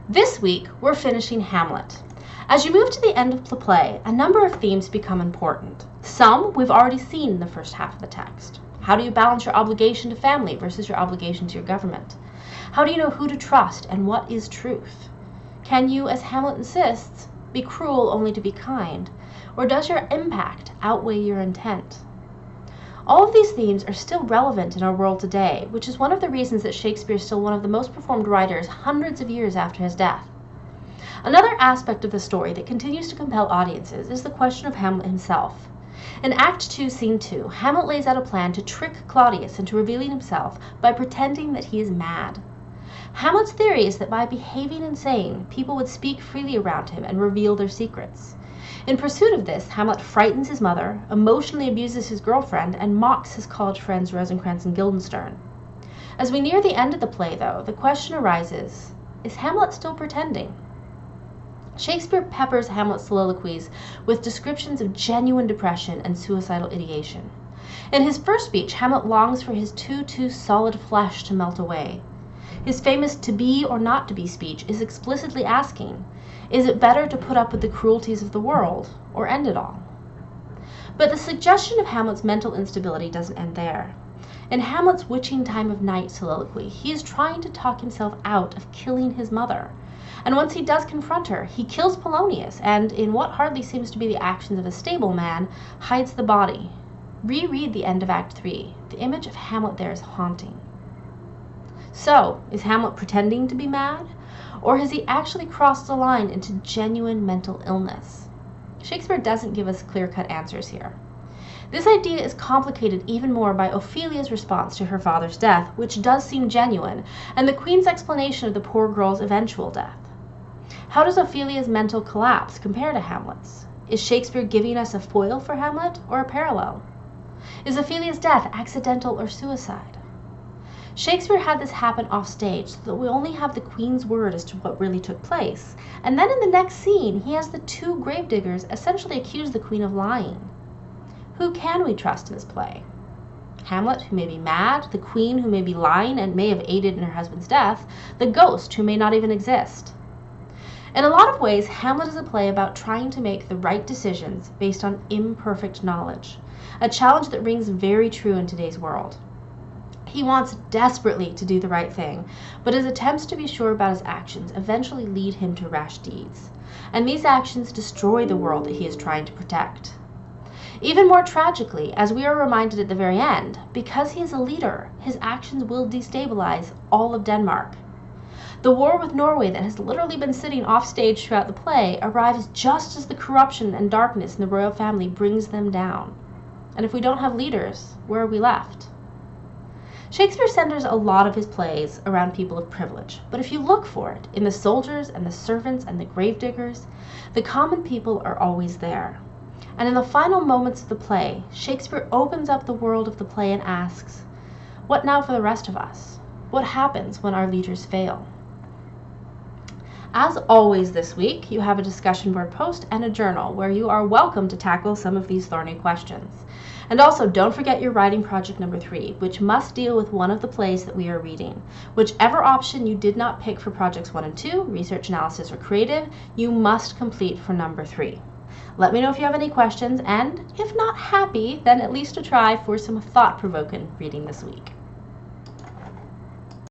This week, we're finishing Hamlet. As you move to the end of the play, a number of themes become important. Some we've already seen in the first half of the text. How do you balance your obligation to family versus your obligation to your government? How do you know who to trust and what is truth? Can you, as Hamlet insists, be cruel only to be kind? Or does your impact outweigh your intent? All of these themes are still relevant in our world today, which is one of the reasons that Shakespeare is still one of the most performed writers hundreds of years after his death. Another aspect of the story that continues to compel audiences is the question of Hamlet himself. In Act 2, Scene 2, Hamlet lays out a plan to trick Claudius into revealing himself by pretending that he is mad. Hamlet's theory is that by behaving insane, people would speak freely around him and reveal their secrets. In pursuit of this, Hamlet frightens his mother, emotionally abuses his girlfriend, and mocks his college friends Rosencrantz and Guildenstern. As we near the end of the play, though, the question arises, is Hamlet still pretending? Shakespeare peppers Hamlet's soliloquies with descriptions of genuine depression and suicidal ideation. In his first speech, Hamlet longs for his too solid flesh to melt away. His famous "to be or not to be" speech is explicitly asking, is it better to put up with the cruelties of the world or end it all? But the suggestion of Hamlet's mental instability doesn't end there. In Hamlet's witching time of night soliloquy, he is trying to talk himself out of killing his mother. And once he does confront her, he kills Polonius and, in what hardly seems to be the actions of a stable man, hides the body. Reread the end of Act 3. The image of Hamlet there is haunting. So, is Hamlet pretending to be mad? Or has he actually crossed the line into genuine mental illness? Shakespeare doesn't give us clear-cut answers here. This idea is complicated even more by Ophelia's response to her father's death, which does seem genuine, and the Queen's explanation of the poor girl's eventual death. How does Ophelia's mental collapse compare to Hamlet's? Is Shakespeare giving us a foil for Hamlet or a parallel? Is Ophelia's death accidental or suicide? Shakespeare had this happen off stage so that we only have the Queen's word as to what really took place, and then in the next scene he has the two gravediggers essentially accuse the Queen of lying. Who can we trust in this play? Hamlet, who may be mad, the Queen, who may be lying and may have aided in her husband's death, the ghost, who may not even exist. In a lot of ways, Hamlet is a play about trying to make the right decisions based on imperfect knowledge, a challenge that rings very true in today's world. He wants desperately to do the right thing, but his attempts to be sure about his actions eventually lead him to rash deeds, and these actions destroy the world that he is trying to protect. Even more tragically, as we are reminded at the very end, because he is a leader, his actions will destabilize all of Denmark. The war with Norway that has literally been sitting off stage throughout the play arrives just as the corruption and darkness in the royal family brings them down. And if we don't have leaders, where are we left? Shakespeare centers a lot of his plays around people of privilege, but if you look for it, in the soldiers and the servants and the gravediggers, the common people are always there. And in the final moments of the play, Shakespeare opens up the world of the play and asks, what now for the rest of us? What happens when our leaders fail? As always this week, you have a discussion board post and a journal where you are welcome to tackle some of these thorny questions. And also, don't forget your writing project number 3, which must deal with one of the plays that we are reading. Whichever option you did not pick for projects 1 and 2, research, analysis, or creative, you must complete for number 3. Let me know if you have any questions, and if not happy, then at least a try for some thought-provoking reading this week.